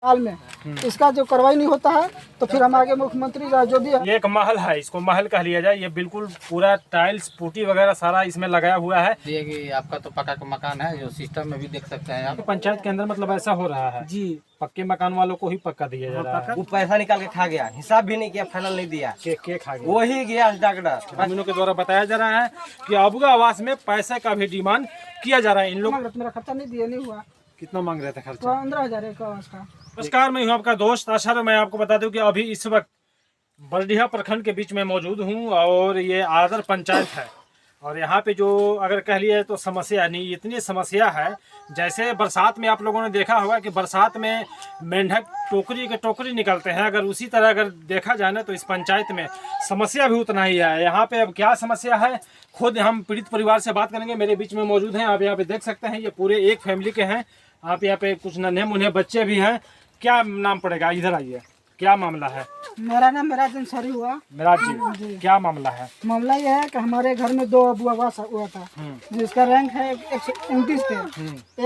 हाल में इसका जो कार्रवाई नहीं होता है तो फिर हम आगे मुख्यमंत्री जो भी है। ये एक महल है, इसको महल कह लिया जाए। ये बिल्कुल पूरा टाइल्स पुट्टी वगैरह सारा इसमें लगाया हुआ है। ये कि आपका तो पक्का का मकान है, जो सिस्टम में भी देख सकते हैं आप। पंचायत के अंदर मतलब ऐसा हो रहा है जी, पक्के मकान वालों को ही पक्का दिया जा रहा है। वो पैसा निकाल के खा गया, हिसाब भी नहीं किया, फाइनल नहीं दिया, के खा गया। वही गया डॉक्टर। ग्रामीणों के द्वारा बताया जा रहा है कि अबुआ आवास में पैसे का भी डिमांड किया जा रहा है। इन लोग मेरा खर्चा नहीं दिया, नहीं हुआ। कितना मांग रहे थे खर्चा? 15,000 एक आवास का। नमस्कार, मैं हूं आपका दोस्त अशर। मैं आपको बता दूं कि अभी इस वक्त बरडीहा प्रखंड के बीच में मौजूद हूं और ये आदर पंचायत है। और यहाँ पे जो अगर कह लिए तो समस्या नहीं, इतनी समस्या है। जैसे बरसात में आप लोगों ने देखा होगा कि बरसात में मेंढक टोकरी के टोकरी निकलते हैं, अगर उसी तरह अगर देखा जाए ना तो इस पंचायत में समस्या भी उतना ही है। यहाँ पे अब क्या समस्या है, खुद हम पीड़ित परिवार से बात करेंगे। मेरे बीच में मौजूद हैं, आप यहाँ पे देख सकते हैं, ये पूरे एक फैमिली के हैं। आप यहाँ पे कुछ नन्हे मुन्हे बच्चे भी हैं। क्या नाम पड़ेगा? इधर आइए, क्या मामला है? मेरा नाम मिराज अंसारी हुआ। मिराज जी, क्या मामला है? मामला यह है कि हमारे घर में 2 अबुआ आवास हुआ था, जिसका रैंक है 129 पे,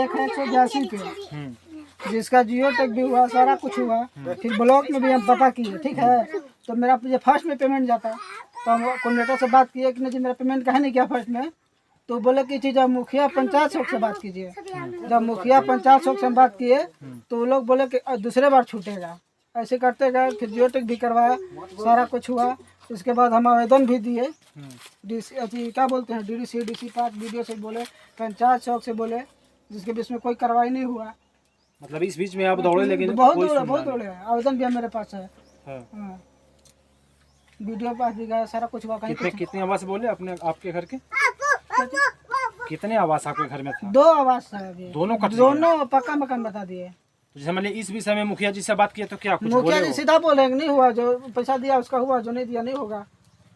एक है 182 पे, जिसका जियो टेक भी हुआ, सारा कुछ हुआ। फिर ब्लॉक में भी हम पता किए, ठीक है। तो मेरा मुझे फर्स्ट में पेमेंट जाता, तो हम कोऑर्डिनेटर से बात किए कि नहीं जी मेरा पेमेंट कहीं नहीं किया फर्स्ट में। तो बोले कि चीज जब मुखिया पंचायत चौक से बात कीजिए। जब मुखिया पंचायत चौक से हम बात किए तो वो लोग बोले कि दूसरे बार छूटेगा। ऐसे करते गए, फिर जियो टेक भी करवाया, सारा कुछ हुआ। इसके बाद हम आवेदन भी दिए, क्या बोलते हैं, डीसी 5 वीडियो से बोले, पंचायत चौक से बोले, जिसके बीच में कोई कार्रवाई नहीं हुआ। मतलब इस बीच में आप दौड़े, लेकिन बहुत दौड़े। आवेदन भी मेरे पास है, हाँ। वीडियो पास भी गया, सारा कुछ हुआ। कितने आवास बोले अपने आपके घर के? कितने आवास आपके घर में था? 2 आवास है अभी। दोनों पक्का मकान बता दिए। जैसे मतलब इस विषय में मुखिया जी से बात किया तो क्या कुछ मुखिया जी सीधा बोले नहीं हुआ, जो पैसा दिया उसका हुआ, जो नहीं दिया नहीं होगा।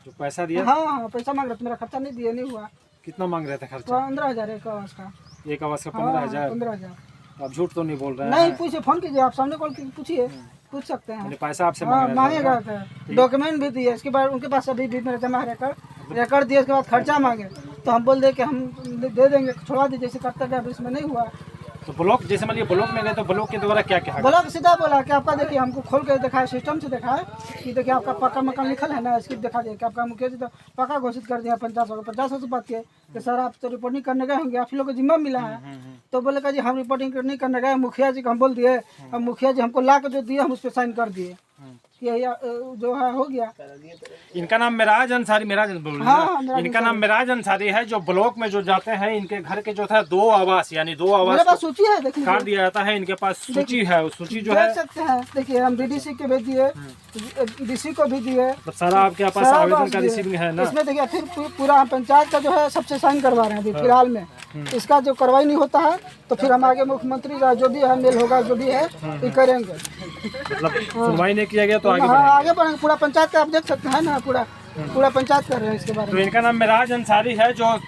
जो पैसा दिया? हाँ, पैसा मांग रहे थे, मेरा खर्चा नहीं दिया, नहीं हुआ। कितना मांग रहे थे खर्चा? 15,000 एक आवास का। एक आवास का 15,000? 15,000। आप झूठ तो नहीं बोल रहे हैं? नहीं, पूछिए, फोन कीजिए, आप सामने कॉल पूछिए, पूछ सकते हैं। पैसा आपसे मांगेगा, डॉक्यूमेंट भी दिए। इसके बाद उनके पास अभी भी मेरा जमा है, रिकॉर्ड दिए। उसके बाद खर्चा मांगे तो हम बोल दे कि हम दे देंगे, छोड़ा दीजिए, जैसे करते गए, अभी इसमें नहीं हुआ। तो ब्लॉक, जैसे मान लीजिए ब्लॉक में गए तो ब्लॉक के द्वारा क्या क्या? ब्लॉक सीधा बोला कि आपका देखिए, हमको खोल के दिखाया, सिस्टम से दिखाया कि देखिए आपका पक्का मकान लिखल है ना, इसकी दिखा दिया कि आपका मुखिया जी तो पक्का घोषित कर दिया। 50 से बात किए कि सर आप तो रिपोर्टिंग करने गए होंगे, आप लोग को जिम्मा मिला है। तो बोले कि जी हम रिपोर्टिंग नहीं करने गए, मुखिया जी को हम बोल दिए। अब मुखिया जी हमको ला के जो दिए, हम उस पर साइन कर दिए कि जो है हो गया। इनका नाम मिराज अंसारी, हाँ, इनका नाम मिराज अंसारी है। जो ब्लॉक में जो जाते हैं, इनके घर के जो था 2 आवास, यानी 2 आवास सूची है, देखिए कार्ड दिया जाता है। इनके पास सूची है, उस सूची जो है देख सकते हैं। देखिए हम डीडीसी के भी दिए, डीसी को भी दिए, तो सारा आपके पास आवेदन का रिसीविंग है ना? इसमें देखिए फिर पूरा पंचायत का जो है सबसे साइन करवा रहे हैं अभी फिलहाल में। इसका जो कार्रवाई नहीं होता है तो फिर हम आगे मुख्यमंत्री जो भी है, मेल होगा, जो भी है ये करेंगे। मतलब सुनवाई नहीं किया गया तो आगे आगे बढ़ेंगे। पूरा पंचायत का आप देख सकते हैं ना, पूरा पंचायत कर रहे हैं इसके बारे में। तो इनका नाम मिराज अंसारी है, जो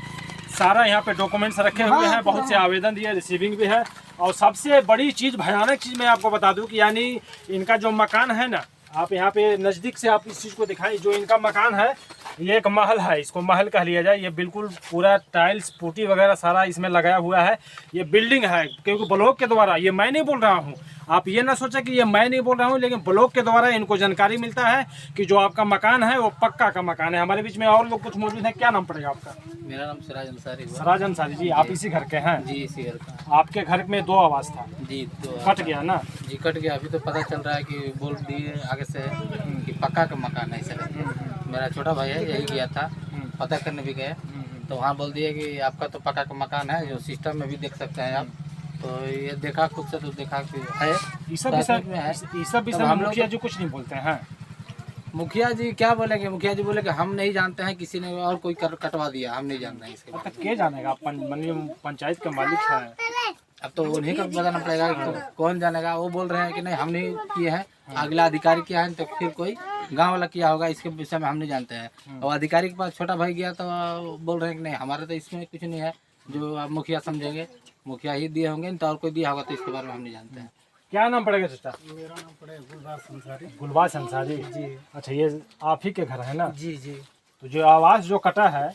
सारा यहाँ पे डॉक्यूमेंट्स रखे हुए हैं, बहुत से आवेदन दिए, रिसीविंग भी है। और सबसे बड़ी चीज़, भयानक चीज़ मैं आपको बता दूं कि यानी इनका जो मकान है ना, आप यहाँ पे नज़दीक से आप इस चीज़ को दिखाएं। जो इनका मकान है ये एक महल है, इसको महल कह लिया जाए। ये बिल्कुल पूरा टाइल्स पुट्टी वगैरह सारा इसमें लगाया हुआ है। ये बिल्डिंग है, क्योंकि ब्लॉक के द्वारा, ये मैं नहीं बोल रहा हूँ, आप ये ना सोचें कि ये मैं नहीं बोल रहा हूँ, लेकिन ब्लॉक के द्वारा इनको जानकारी मिलता है कि जो आपका मकान है वो पक्का का मकान है। हमारे बीच में और लोग कुछ मौजूद हैं। क्या नाम पड़ेगा आपका? मेरा नाम सिराज अंसारी हुआ। सिराज अंसारी जी, आप इसी घर के हैं? जी, इसी घर का। आपके घर में 2 आवास था जी, तो कट गया ना? जी, कट गया। अभी तो पता चल रहा है कि बोल दिए आगे से कि पक्का का मकान है सर। मेरा छोटा भाई है, यही गया था, पता करने भी गए तो वहाँ बोल दिए कि आपका तो पक्का का मकान है, जो सिस्टम में भी देख सकते हैं आप। तो ये देखा खुद से, तो देखा कि है। इस सब विषय में मुखिया जी कुछ नहीं बोलते हैं? मुखिया जी क्या बोलेंगे? मुखिया जी बोले कि हम नहीं जानते हैं, किसी ने और कोई कटवा दिया, हम नहीं जानते हैं इसके बारे में। क्या जानेगा? पंचायत का मालिक है, अब तो उन्हीं का बताना पड़ेगा, तो कौन जानेगा। वो बोल रहे हैं कि नहीं हम नहीं किए हैं, अगला अधिकारी किया है, तो फिर कोई गांव वाला किया होगा, इसके विषय में हम नहीं जानते हैं। और अधिकारी के पास छोटा भाई गया तो बोल रहे हैं कि नहीं हमारे तो इसमें कुछ नहीं है, जो आप मुखिया समझेंगे, मुखिया ही दिए होंगे, तो और कोई दिया होगा तो इसके बारे में हम नहीं जानते हैं। क्या नाम पड़ेगा चाचा? मेरा नाम पड़ेगा गुलबाज अंसारी। गुलबाज अंसारी जी। अच्छा, ये आप ही के घर है ना? जी जी। तो जो आवास जो कटा है,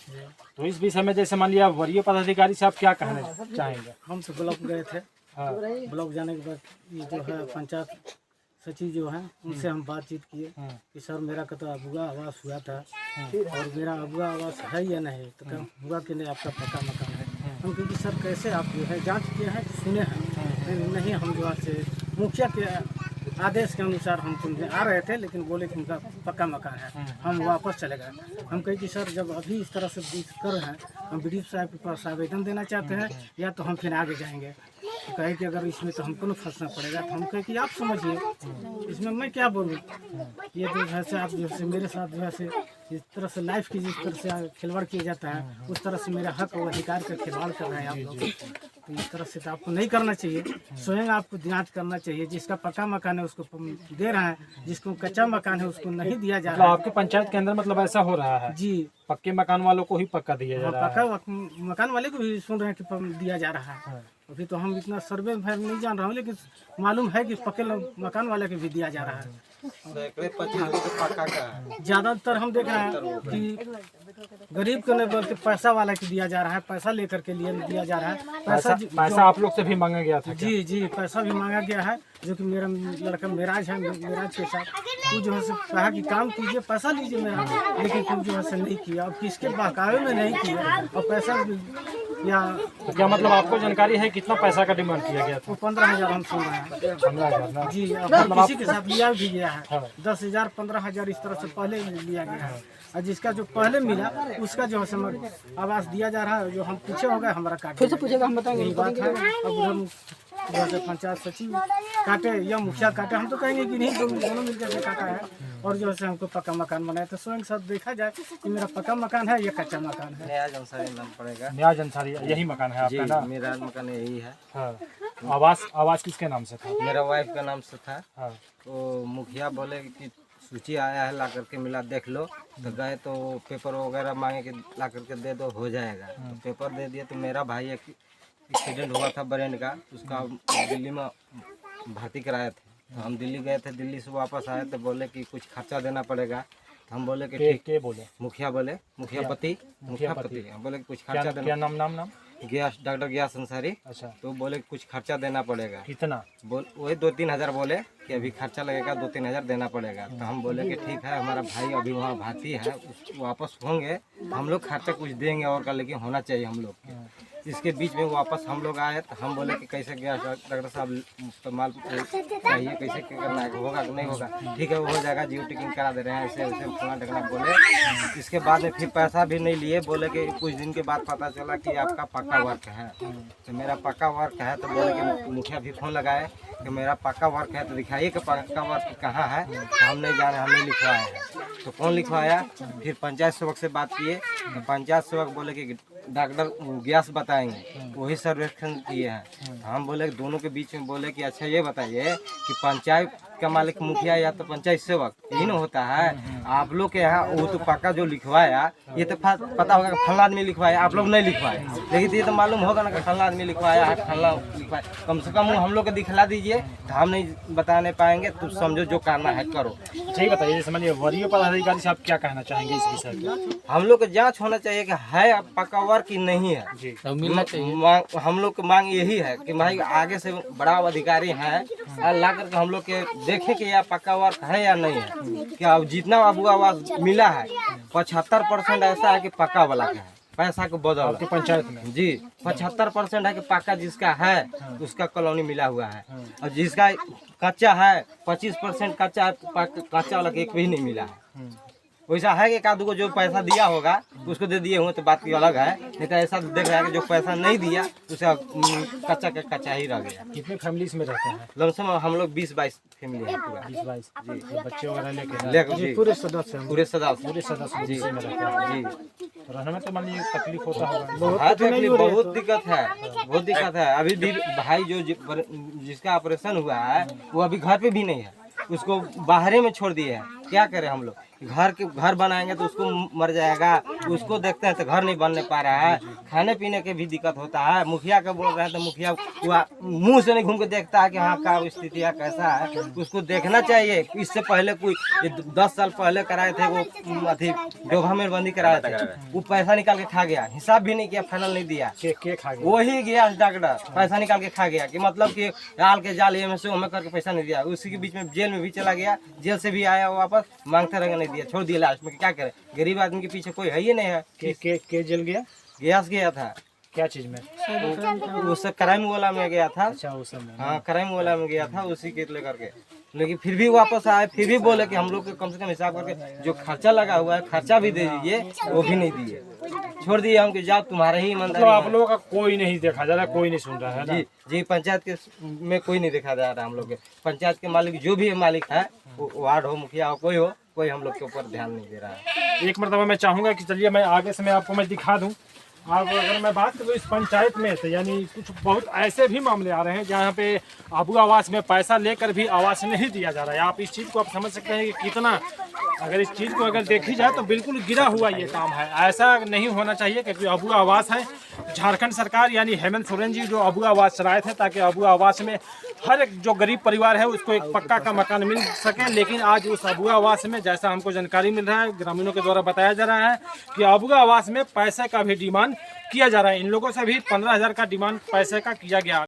तो इस विषय में जैसे मान लिया वरीय पदाधिकारी से आप क्या कहना चाहेंगे? हम तो ब्लॉक गए थे, हाँ। ब्लॉक जाने के बाद ये जो है पंचायत सचिव जो है उनसे हम बातचीत किए कि सर मेरा कतो अबुआ आवास हुआ था और मेरा अबुआ आवास है या नहीं, तो क्या हुआ कि नहीं आपका पक्का मकान है। हम क्योंकि सर कैसे आप जो है जांच किए हैं सुने हैं नहीं, हम जो है मुखिया के आदेश के अनुसार हम सुनने आ रहे थे, लेकिन बोले कि उनका पक्का मकान है, हम वापस चले गए। हम कहे कि सर जब अभी इस तरह से कर रहे हैं, हम बीडीओ साहब के पास आवेदन देना चाहते हैं या तो हम फिर आगे जाएंगे। तो कहे कि अगर इसमें तो हमको न फंसना पड़ेगा, तो हम कहे कि आप समझिए इसमें मैं क्या बोलूँ। ये तो जैसे आप जैसे मेरे साथ जैसे जिस तरह से लाइफ की जिस तरह से खिलवाड़ किया जाता है, उस तरह से मेरा हक और अधिकार का खिलवाड़ कर रहे हैं आप लोग। तो इस तरह से तो आपको नहीं करना चाहिए, स्वयं आपको जांच करना चाहिए। जिसका पक्का मकान है उसको दे रहे हैं, जिसको कच्चा मकान है उसको नहीं दिया जा रहा है। आपके पंचायत के अंदर मतलब ऐसा हो रहा है जी, पक्के मकान वालों को ही पक्का दिया जा रहा है। पक्का मकान वाले को भी सुन रहे हैं कि दिया जा रहा है। अभी तो हम इतना सर्वे भर नहीं जान रहा हूँ, लेकिन मालूम है कि पक्के मकान वाले को भी दिया जा रहा है। 25 पक्का का है। ज्यादातर हम देख रहे हैं कि गरीब को नहीं बोलते पैसा वाला को दिया जा रहा है, पैसा लेकर के लिए दिया जा रहा है। पैसा आप लोग से भी मांगा गया था? जी जी, पैसा भी मांगा गया है। जो कि मेरा लड़का मेराज है, मेराज के साथ वो जो है से कहा कि काम कीजिए, पैसा लीजिए मेरा, लेकिन तुम जो है से नहीं किया और किसके बहकावे में नहीं किया और पैसा या तो क्या मतलब आपको जानकारी है कितना पैसा का डिमांड किया गया था? वो 15,000 हम सुन रहे हैं। 15,000 ना? जी, अब किसी के साथ लिया भी गया है। 10,000 15,000 इस तरह से पहले लिया गया है, और जिसका जो पहले मिला उसका जो है आवास दिया जा रहा है। जो हम पीछे हो गए हमारा काट फिर से पूछेगा, हम बताएंगे। यही बात है। अब हम जैसे पंचायत सचिव काटे या मुखिया काटे, हम तो कहेंगे कि नहीं, दोनों मिलकर के काटा है। और जो है हमको पक्का मकान बनाया, तो स्वयं साथ देखा जाए कि मेरा पक्का मकान है या कच्चा मकान है। न्याज अंसारी नाम पड़ेगा। न्याज अंसारी, यही मकान है आपका ना? मेरा मकान यही है। हाँ। आवास किसके नाम से था? मेरा वाइफ का नाम से था। हाँ। तो मुखिया बोले कि सूची आया है, ला करके मिला देख लो। तो गए तो पेपर वगैरह मांगे कि ला करके दे दो, हो जाएगा। तो पेपर दे दिए। तो मेरा भाई एक एक्सीडेंट हुआ था ब्रेन का, उसका दिल्ली में भर्ती कराए थे। तो हम दिल्ली गए थे, दिल्ली से वापस आए तो बोले कि कुछ खर्चा देना पड़ेगा। तो हम बोले कि ठीक। के बोले? मुखिया बोले, मुखियापति। हम बोले कि कुछ खर्चा देना। क्या नाम? गयास, डॉक्टर गयास अंसारी। अच्छा। तो बोले कुछ खर्चा देना पड़ेगा। कितना? वही 2-3 हज़ार बोले कि अभी खर्चा लगेगा, 2-3 हज़ार देना पड़ेगा। तो हम बोले कि ठीक है, हमारा भाई अभी वहाँ भर्ती है, वापस होंगे हम लोग खर्चा कुछ देंगे और का, लेकिन होना चाहिए हम लोग। इसके बीच में वापस हम लोग आए तो हम बोले कि कैसे गया डॉक्टर साहब, इस्तेमाल चाहिए, कैसे क्या करना है, होगा कि नहीं होगा? ठीक है, वो हो जाएगा, जियो टिकिंग करा दे रहे हैं, ऐसे वैसे फला ढकना बोले। इसके बाद में फिर पैसा भी नहीं लिए। बोले कि कुछ दिन के बाद पता चला कि आपका पक्का वर्क है। तो मेरा पक्का वर्क है, तो बोले कि मुखिया भी फोन लगाए कि मेरा पक्का वर्क है, तो दिखाइए कि पक्का वर्क कहाँ है। तो हम नहीं जाने, हमने लिखवाया है। तो कौन लिखवाया? फिर पंचायत सेवक से बात किए। तो पंचायत सेवक बोले कि डॉक्टर गयास बताएंगे, वही सर्वेक्षण किए हैं। तो हम बोले दोनों के बीच में बोले कि अच्छा ये बताइए कि पंचायत का मालिक मुखिया या तो पंचायत सेवक, यही ना होता है। आप लोग के यहाँ वो तो पक्का जो लिखवाया, ये तो पता होगा कि फला आदमी लिखवाया, आप लोग नहीं लिखवाए। लेकिन ये तो मालूम होगा ना कि फला आदमी लिखवाया है, फला लिखवाया। कम से कम हम लोग को दिखला दीजिए, तो हम नहीं बता नहीं पाएंगे। तो समझो जो करना है करो। ठीक बताइए, समझिए वरीय पदाधिकारी से आप क्या कहना चाहेंगे इस विषय में? हम लोग को जांच होना चाहिए कि है पक्का वर्क की नहीं है। जी, तो मिलना चाहिए। हम लोग की मांग यही है कि भाई आगे से बड़ा अधिकारी है, ला करके हम लोग के देखे कि यह पक्का वर्क है या नहीं है। क्या जितना अबू आवास मिला है 75% ऐसा है कि पक्का वाला का है, पैसा को बदल आपके पंचायत में? जी, 75% है कि पक्का जिसका है उसका कॉलोनी मिला हुआ है, और जिसका कच्चा है 25% कच्चा है, कच्चा वाला एक भी नहीं मिला है। वैसा है कि एक आदमी को जो पैसा दिया होगा उसको दे दिए हुए तो बात की अलग है। नहीं तो ऐसा देख रहा है कि जो पैसा नहीं दिया उसका कच्चा का कच्चा ही रह गया। कितने फैमिली में रहते हैं? लमसम हम लोग 20-22 फैमिली है पूरा। 20-22 जी, बच्चे वगैरह लेके पूरे सदस्य जी। पूरे सदस्य जी में रहते हैं जी। तो रहने में तो मान लीजिए तकलीफ होता होगा? बहुत दिक्कत है, बहुत दिक्कत है। अभी भाई जो जिसका ऑपरेशन हुआ है वो अभी घर पे भी नहीं है, उसको बाहरे में छोड़ दिए हैं। क्या करें हम लोग? घर बनाएंगे तो उसको मर जाएगा, उसको देखते हैं तो घर नहीं बनने पा रहा है, खाने पीने के भी दिक्कत होता है। मुखिया के बोल रहे हैं तो मुखिया मुंह से नहीं घूम के देखता है कि हाँ का स्थिति है कैसा है, उसको देखना चाहिए। इससे पहले कोई 10 साल पहले कराए थे वो अथी डोभा में बंदी कराया था, वो पैसा निकाल के खा गया, हिसाब भी नहीं किया, फाइनल नहीं दिया, के खा गया? वही गया डॉक्टर पैसा निकाल के खा गया, कि मतलब कि डाल के जाल ये में से हमें करके पैसा नहीं दिया, उसी के बीच में जेल में भी चला गया, जेल से भी आया वापस, मांगते रहेंगे नहीं दिया, छोड़ दिया लास्ट में। क्या करे, गरीब आदमी के पीछे कोई है ही नहीं है। के जेल गया? गया था क्या चीज में? उससे क्राइम वाला में गया था। अच्छा, उस समय। हाँ, क्राइम वाला में गया था, उसी के लेकर के, लेकिन फिर भी वापस आए, फिर भी बोले कि हम लोग को कम से कम हिसाब करके जो खर्चा लगा हुआ है खर्चा भी दे दीजिए, वो भी नहीं दिए, छोड़ दिए हम कि जाओ तुम्हारे ही ईमानदारी। तो आप लोगों का कोई नहीं देखा जा रहा, कोई नहीं सुन रहा है ना? जी, पंचायत के में कोई नहीं देखा जा रहा। हम लोग के पंचायत के मालिक जो भी मालिक है, वार्ड हो, मुखिया हो, कोई हम लोग के ऊपर ध्यान नहीं दे रहा है। एक मरतबा मैं चाहूंगा कि चलिए मैं आगे से मैं आपको मैं दिखा दूं। अब अगर मैं बात करूँ इस पंचायत में तो यानी कुछ बहुत ऐसे भी मामले आ रहे हैं जहाँ पे आबू आवास में पैसा लेकर भी आवास नहीं दिया जा रहा है। आप इस चीज़ को आप समझ सकते हैं कि कितना, अगर इस चीज़ को अगर देखी जाए तो बिल्कुल गिरा हुआ ये काम है। ऐसा नहीं होना चाहिए, क्योंकि आबू आवास है, झारखंड सरकार यानी हेमंत सोरेन जी जो आबू आवास चलाए थे ताकि आबू आवास में हर एक जो गरीब परिवार है उसको एक पक्का का मकान मिल सके। लेकिन आज उस आबू आवास में, जैसा हमको जानकारी मिल रहा है, ग्रामीणों के द्वारा बताया जा रहा है कि आबू आवास में पैसे का भी डिमांड किया जा रहा है। इन लोगों से भी 15,000 का डिमांड पैसे का किया गया।